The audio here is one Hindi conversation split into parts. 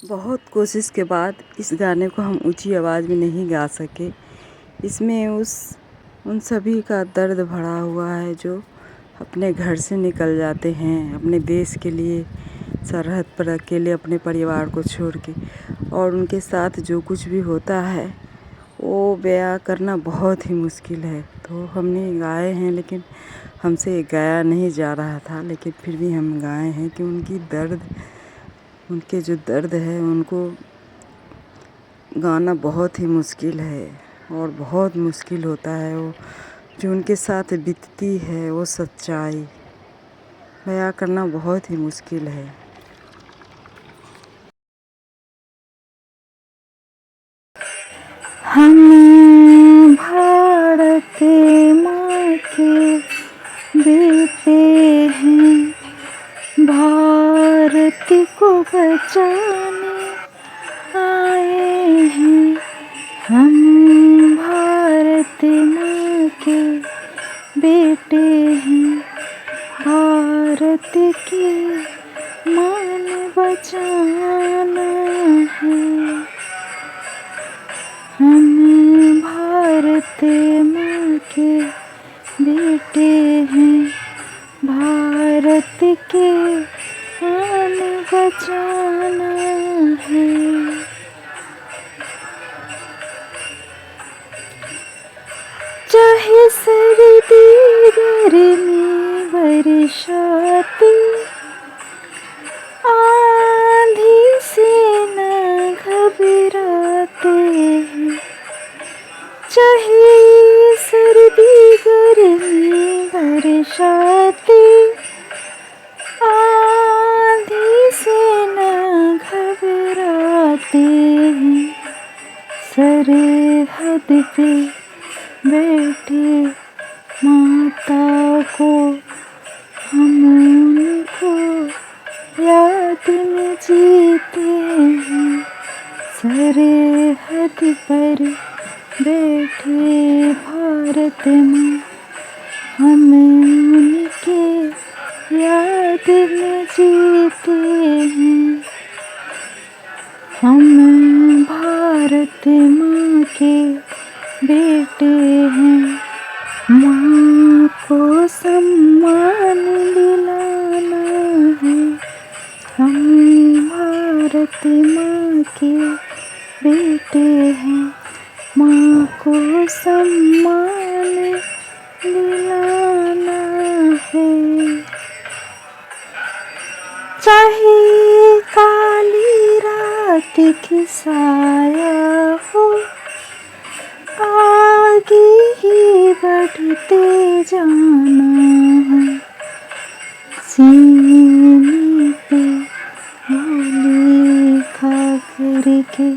बहुत कोशिश के बाद इस गाने को हम ऊंची आवाज़ में नहीं गा सके। इसमें उन सभी का दर्द भरा हुआ है जो अपने घर से निकल जाते हैं अपने देश के लिए, सरहद पर अकेले अपने परिवार को छोड़ के, और उनके साथ जो कुछ भी होता है वो बयां करना बहुत ही मुश्किल है। तो हमने गाए हैं, लेकिन हमसे गाया नहीं जा रहा था, लेकिन फिर भी हम गाए हैं कि उनके जो दर्द है उनको गाना बहुत ही मुश्किल है और बहुत मुश्किल होता है। वो जो उनके साथ बीतती है वो सच्चाई बयां करना बहुत ही मुश्किल है। हम भारत माँ के बेटे हैं, भारत को बचाने आए हैं। हम भारत माँ के बेटे हैं, भारत की मान बचाना है। हम भारत माँ के बेटे हैं, भारत के आन बचाना है। चाहे सर्दी गर्मी बरसात, आंधी से न घबराते हैं। चाहे सर्दी गर्मी बरसात, आंधी से न घबराते हैं। सरहद पे बैठे माता को हम उनको याद में जीते हैं। सरहद पर बैठे भारत माँ, हम उनके याद में जीते हैं। हम भारत माँ के बेटे हैं, माँ को सम्मान दिलाना है। हम भारत माँ के बेटे हैं, माँ को सम्मान दिलाना है। चाहे काली रात की साया हो, आगे ही बढ़ते जाना है। सीने पे गोली खा करके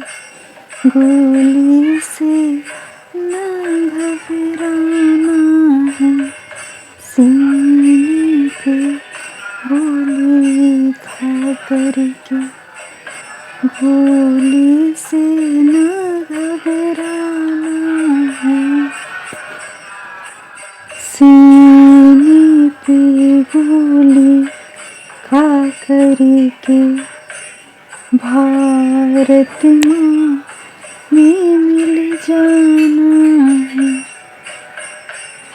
गोली से न घबराना है। सीने पे गोली खा करके गोली से न घबराना है। सीने पे गोली खा करके भारत माँ में मिल जाना है।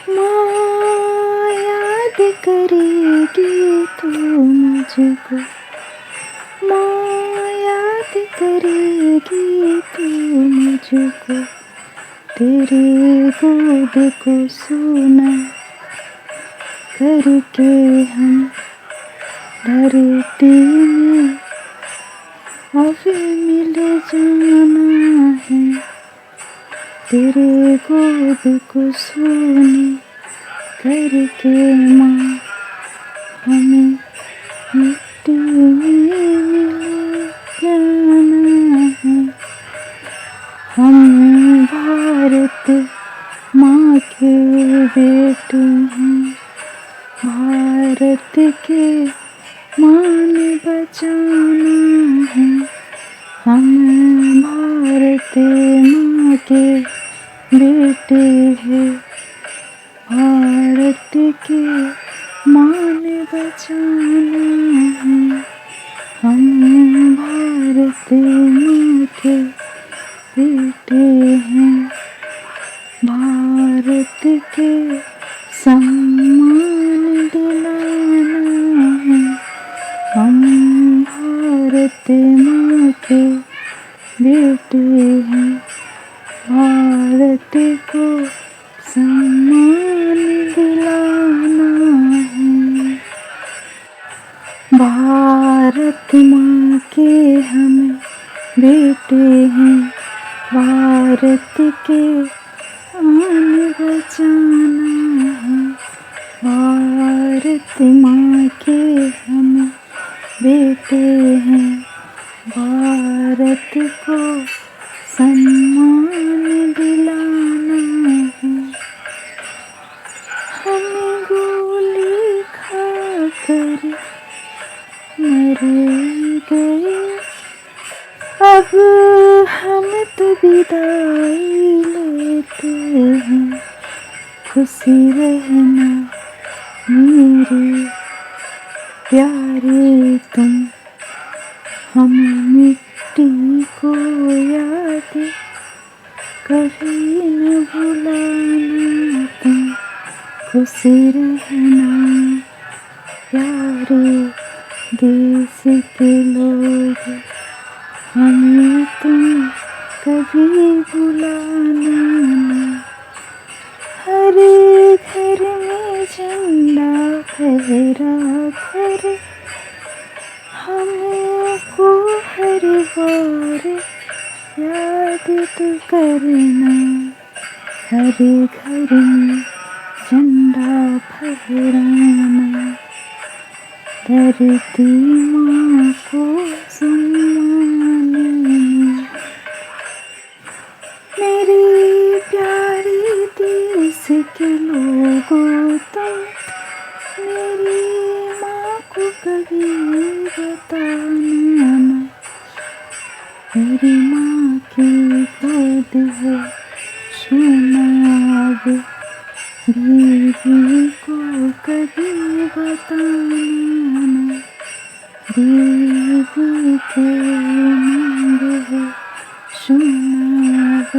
माँ याद करेगी तो मुझको, माँ याद करेगी तो मुझको, तेरे गोद को सोना करके हम धरती में अब मिल जाना है। तेरे गोद को सोने करके माँ हमें मिट्टी में मिल जाना है। हम भारत माँ के बेटे हैं, भारत के मान बचाना है। हम भारत माँ के बेटे हैं, भारत के मान बचाना है। हम भारत माँ के बेटे हैं। भारत को सम्मान दिलाना है। भारत माँ के हमें बेटे हैं। भारत के आन बचाना है। भारत माँ के हमें बेटे हैं। भारत को सम्मान दिलाना है। हमें गोली खाकर मर गए, अब हम तो विदाई लेते हैं। खुशी रहना मेरे प्यारे तुम, हमें मिट्टी को याद कभी न भुलाना तुम। खुशी रहना प्यारे देश के लोग, हमें तुम कभी भुलाना ना। हर घर में झंडा फहरा कर हमको हर बार याद तो करना। हर घर में झंडा फहराना, धरती माँ को सम्मान देना। मेरे प्यारे देश के लोगों, तुम मेरी माँ को कभी बताना ना। मेरी माँ की गोद है सोना, अब बीवी को कभी बताना ना। बीवी के मांग है सोना, अब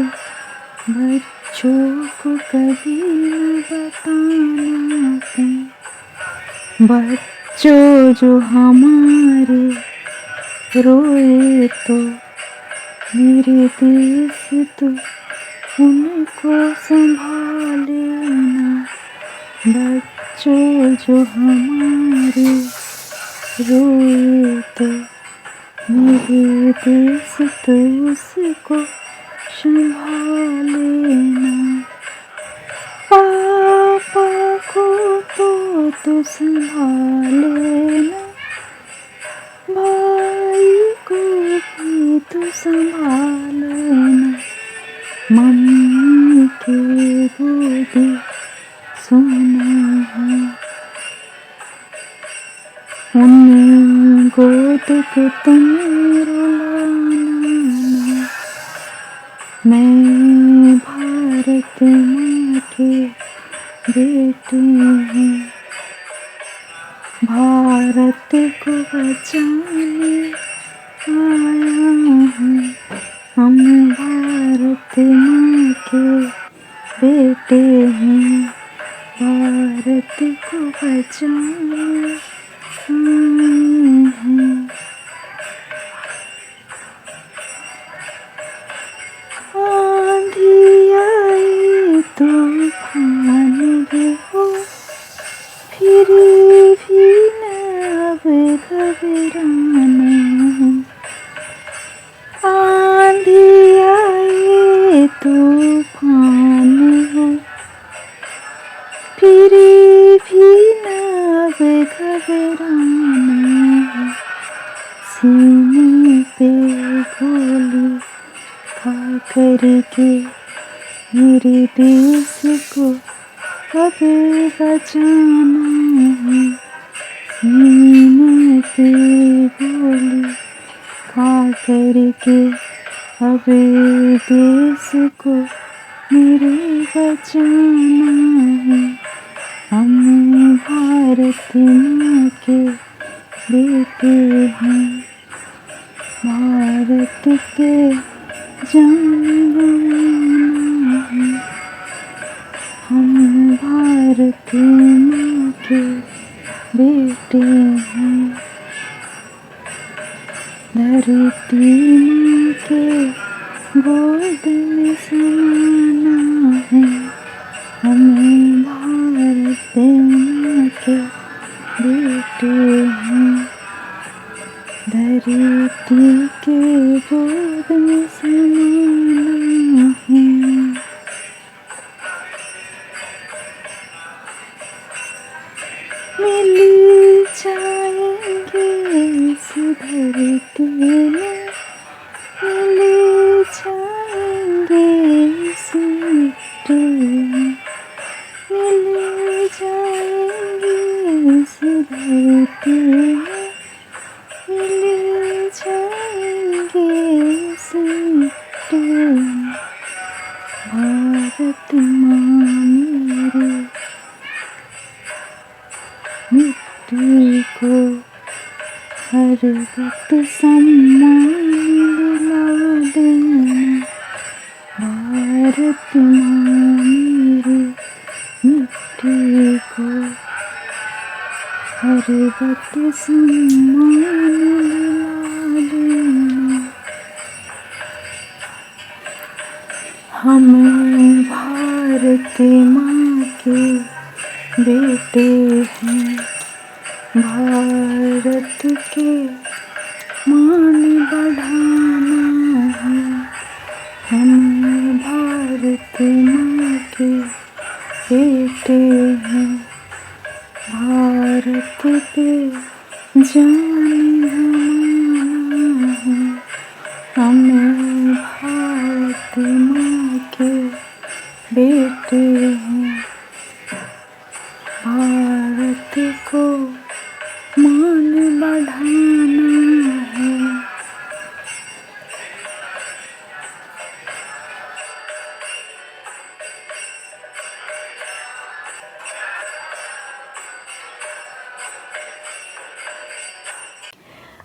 बच्चों को कभी न बताना तुम। बच्चों जो हमारे रोए तो मेरे देश तो उनको संभालेना। बच्चों जो हमारे रोए तो मेरे देश तो उसको संभालेना। पापा को तो संभालेना, भाई को भी तो संभालेना। मम्मी के गोदी सोना है, उन्हें गोद को तुम रुलाना। मैं भारत माँ के बेटे हैं। भारत को बचाने आया हूँ। हम भारत माँ के बेटे हैं। भारत को बचाने आए हैं। आंधी आई तूफान भी हो, फिर भी न अब घबराना। आंधी आए तूफान हो, फिर भी न अब घबराना। सीने पे गोली खा करके मेरे देश को अब बचाना है। सीने पे गोली खा करके अब देश को मेरे बचाना है। हम भारत माँ के बेटे हैं। भारत के जान गंवाना है। हम भारत माँ के बेटे हैं। धरती माँ के गोद में समाना है, हमें भारत माँ के बेटे हैं। धरती के गोद में समाना है। मिल जाएंगे इस धरती में, मिल जाएंगे इस मिट्टी में, मिल जाएंगे इस धरती में, मिल जाएंगे इस मिट्टी में। भारत माँ मेरी मिट्टी को हर वक्त सम्मान दिला देना। भारत माँ मेरी मिट्टी को हर वक्त सम्मान दिला देना। हम भारत माँ के बेटे हैं। भारत के मान बढ़ाना है, हम भारत माँ के बेटे हैं। भारत पे जान गंवाना है, हमें भारत माँ के बेटे हैं। भारत को मान बढ़ाना है।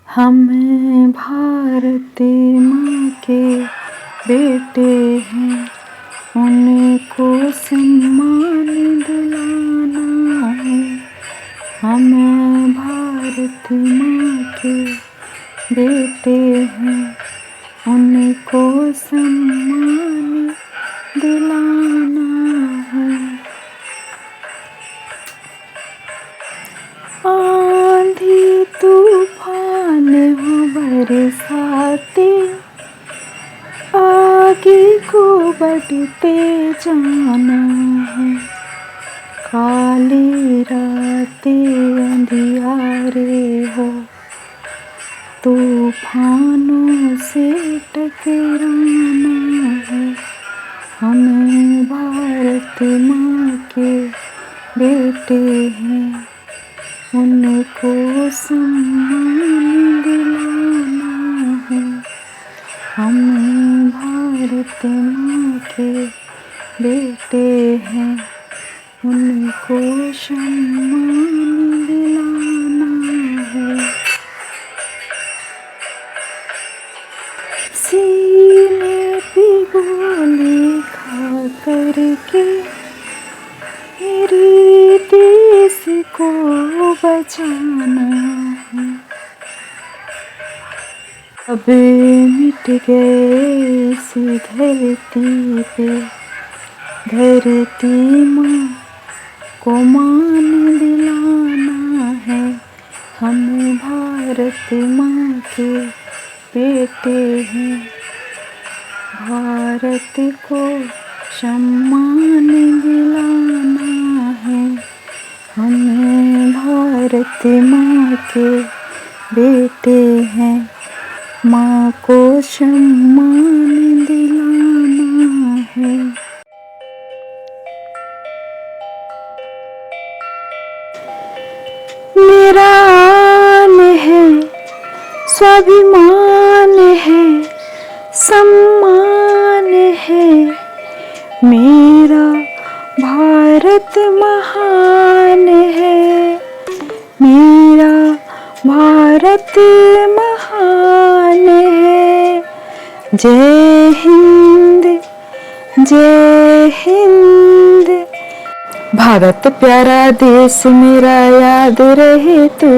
हमें भारत माँ के बेटे हैं, उनको सम्मान दिलाना है। हमें भारत माँ के बेटे हैं, उनको सम्मान दिलाना है। आंधी तूफान हो बरसाते, आगे को बढ़ते जाना है। काली रातें अंधियारे हो, तूफानों से टकराना है। हमें भारत माँ के बेटे हैं, उनको सम्मान दिलाना है। हमें भारत माँ के बेटे हैं, उनको सम्मान दिलाना है। सीने पे गोली खा करके मेरे देश को बचाना है। अब मिट गए इस धरती पे, धरती माँ को मान दिलाना है। हम भारत माँ के बेटे हैं, भारत को सम्मान दिलाना है। हमें भारत माँ के बेटे हैं, माँ को सम्मान दिलाना है। मेरा आन है, स्वाभिमान है, सम्मान है। मेरा भारत महान है, मेरा भारत महान है। जय हिंद, जय हिंद। भारत प्यारा देश मेरा, याद रहे तू।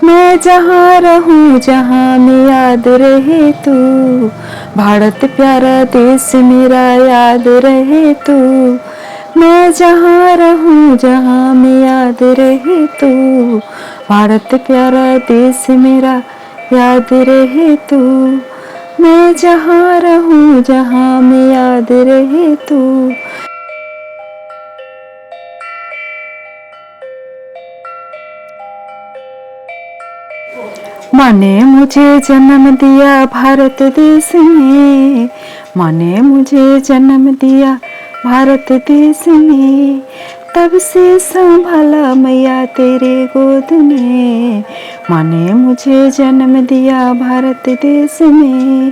मैं जहाँ रहूँ जहाँ में याद रहे तू, भारत प्यारा देश मेरा याद रहे तू। मैं जहाँ रहूँ जहाँ में याद रहे तू, भारत प्यारा देश मेरा याद रहे तू। मैं जहाँ रहूँ जहाँ में याद रहे तू। माँ ने मुझे जन्म दिया भारत देश में, माँ ने मुझे जन्म दिया भारत देश में, तब से संभाला मैया तेरे गोद में। माँ ने मुझे जन्म दिया भारत देश में,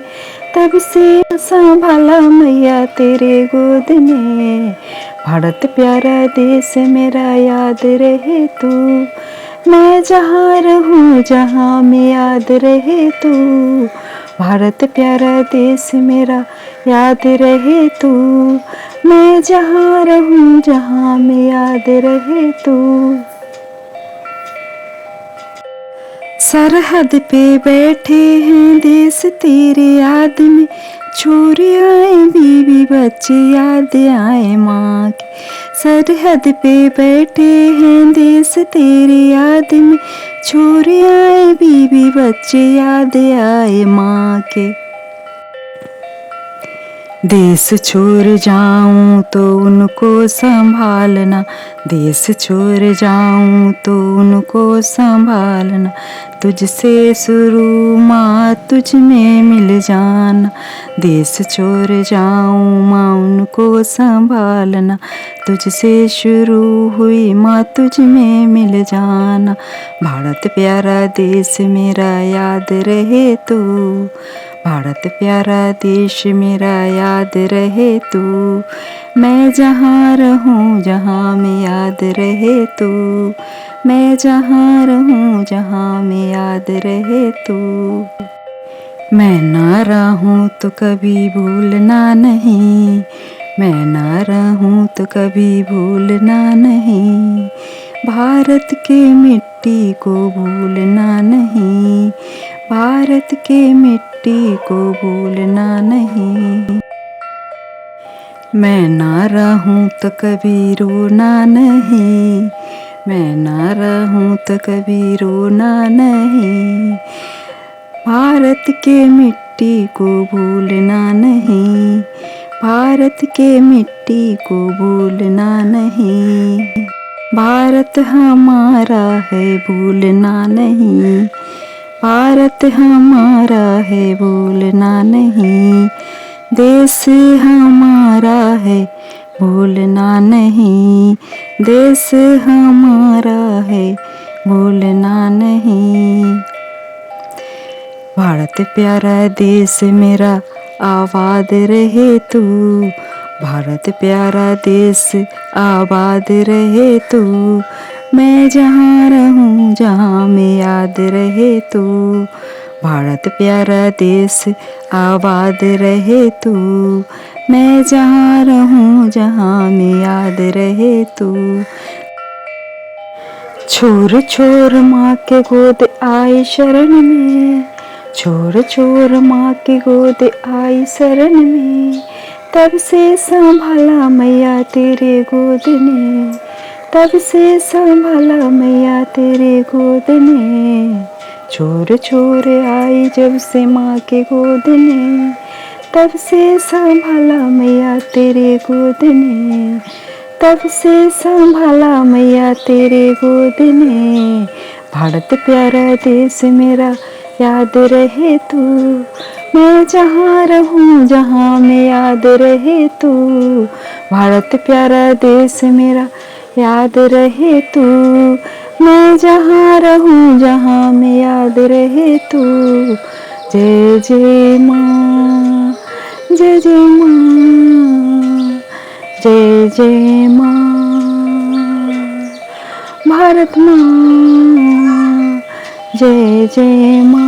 तब से संभाला मैया तेरे गोद में। भारत प्यारा देश मेरा याद रहे तू, मैं जहाँ रहूँ जहाँ में याद रहे तू। भारत प्यारा देश मेरा याद रहे तू, मैं जहाँ रहूँ जहाँ में याद रहे तू। सरहद पे बैठे हैं देश तेरे याद में, छोरे आए बीवी बच्चे याद आए माँ की। सरहद पे बैठे हैं देश तेरे याद में, छोरे आए बीवी बच्चे याद आए माँ के। देश छोड़ जाऊं तो उनको संभालना, देश छोड़ जाऊं तो उनको संभालना। तुझसे शुरू माँ तुझ में मिल जाना, देश छोड़ जाऊं माँ उनको संभालना। तुझसे शुरू हुई माँ तुझ में मिल जाना। भारत प्यारा देश मेरा याद रहे तू, भारत प्यारा देश मेरा याद रहे तू। मैं जहाँ रहूँ जहाँ में याद रहे तू, मैं जहाँ रहूँ जहाँ में याद रहे तू। मैं ना रहूँ तो कभी भूलना नहीं, मैं ना रहूँ तो कभी भूलना नहीं। भारत के मिट्टी को भूलना नहीं, भारत के मिट्टी को भूलना नहीं। मैं ना रहूँ तो कभी रोना नहीं, मैं ना रहूँ तो कभी रोना नहीं। भारत के मिट्टी को भूलना नहीं, भारत के मिट्टी को भूलना नहीं। भारत हमारा है भूलना नहीं, भारत हमारा है भूलना नहीं। देश हमारा है भूलना नहीं, देश हमारा है भूलना नहीं। भारत प्यारा देश मेरा आबाद रहे तू, भारत प्यारा देश आबाद रहे तू। मैं जहाँ रहूँ जहाँ में याद रहे तू, भारत प्यारा देश आबाद रहे तू। मैं जहाँ रहूँ जहाँ में याद रहे तू। छोर छोर माँ के गोद आई शरण में, छोर छोर माँ के गोद आई शरण में। तब से संभाला मैया तेरे गोद ने, तब से संभाला मैया तेरे गोद ने। छोर छोर आई जब से माँ के गोद ने, तब से संभाला मैया तेरे गोद ने, तब से संभाला मैया तेरे गोद ने। भारत प्यारा देश मेरा याद रहे तू, मैं जहाँ रहूँ जहाँ में याद रहे तू। भारत प्यारा देश मेरा याद रहे तू, मैं जहाँ रहूँ जहाँ में याद रहे तू। जय जय माँ, जय जय माँ, जय जय माँ। भारत माँ, जय जय माँ,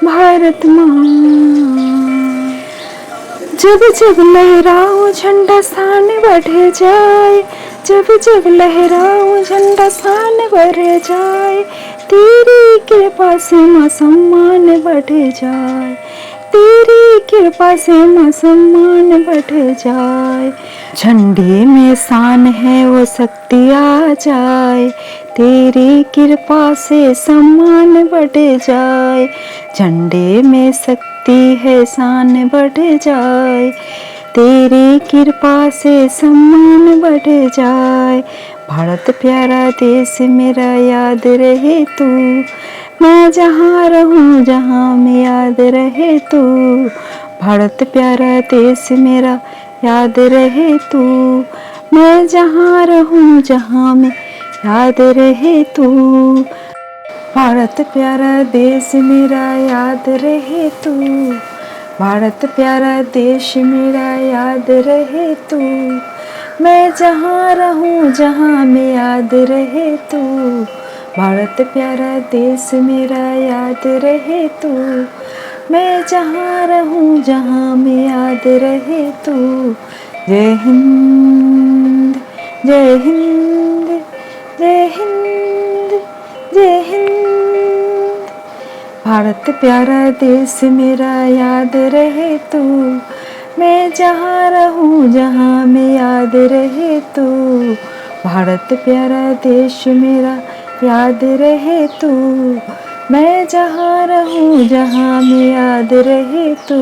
भारत माँ। जब जब लहराओ झंडा सान बढ़ जाए, जब जब लहराऊं झंडा शान बढ़ जाए, तेरी कृपा से माँ सम्मान बढ़ जाए, तेरी कृपा से माँ सम्मान बढ़ जाए। झंडे में शान है वो शक्ति आ जाए, तेरी कृपा से सम्मान बढ़ जाए। झंडे में शक्ति है शान बढ़ जाए, तेरी कृपा से सम्मान बढ़ जाए। भारत प्यारा देश मेरा याद रहे तू, मैं जहाँ रहूँ जहाँ में याद रहे तू। भारत प्यारा देश मेरा याद रहे तू, मैं जहाँ रहूँ जहाँ में याद रहे तू। भारत प्यारा देश मेरा याद रहे तू, भारत प्यारा देश मेरा याद रहे तू, मैं जहाँ रहूँ जहाँ में याद रहे तू। भारत प्यारा देश मेरा याद रहे तू, मैं जहाँ रहूँ जहाँ में याद रहे तू। जय हिंद जय हिंद जय हिंद जय हिंद। भारत प्यारा देश मेरा याद रहे तू, मैं जहाँ रहूँ जहाँ में याद रहे तू। भारत प्यारा देश मेरा याद रहे तू, मैं जहाँ रहूँ जहाँ में याद रहे तू।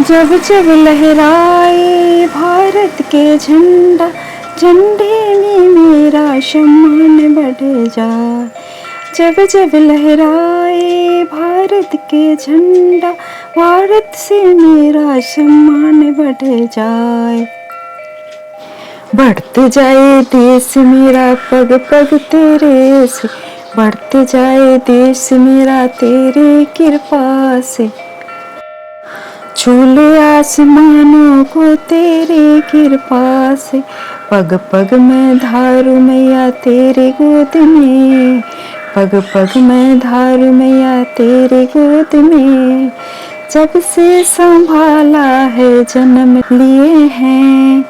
जब जब लहराए भारत के झंडा, झंडे में मेरा सम्मान बढ़ जाए। जब जब लहराए भारत के झंडा, भारत से मेरा सम्मान बढ़ जाए। बढ़ते जाए देश मेरा पग पग तेरे से, बढ़ते जाए देश मेरा तेरी कृपा से। छूले आसमानों को तेरी कृपा से, पग पग में धारू मैया तेरी गोद में, पग पग में धारू मैया तेरी गोद में। जब से संभाला है जन्म लिए हैं,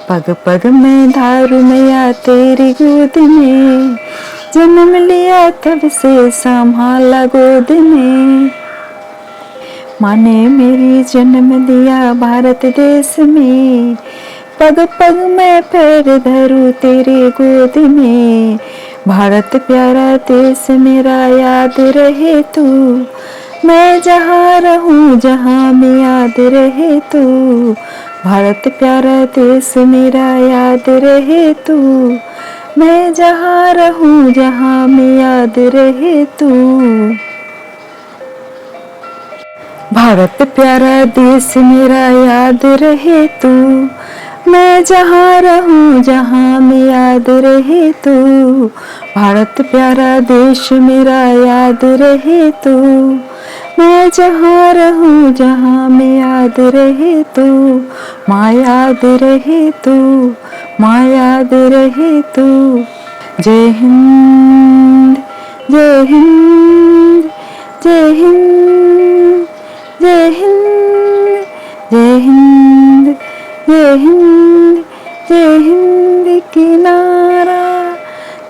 पग पग में धारू मैया तेरी गोद में। जन्म लिया तब से संभाला गोद में, माँ ने मेरी जन्म लिया भारत देश में। पग पग में पैर धरूं तेरे गोद में। भारत प्यारा देश मेरा याद रहे तू, मैं जहाँ रहूँ जहाँ में याद रहे तू। भारत प्यारा देश मेरा याद रहे तू, मैं जहाँ रहूँ जहाँ में याद रहे तू। भारत प्यारा देश मेरा याद रहे तू, मैं जहाँ रहूँ जहाँ में याद रहे तू। भारत प्यारा देश मेरा याद रहे तू, मैं जहाँ रहूँ जहाँ में याद रहे तू। माँ याद रहे तू, माँ याद रहे तू। जय हिंद जय हिंद जय हिंद जय हिंद जय हिंद जय हिंद जय हिंद की नारा।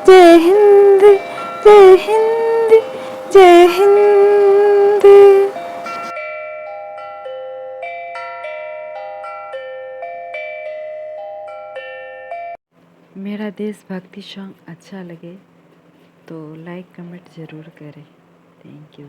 जय हिंद जय हिंद जय हिंद। मेरा देशभक्ति सॉन्ग अच्छा लगे तो लाइक कमेंट ज़रूर करें। Thank you.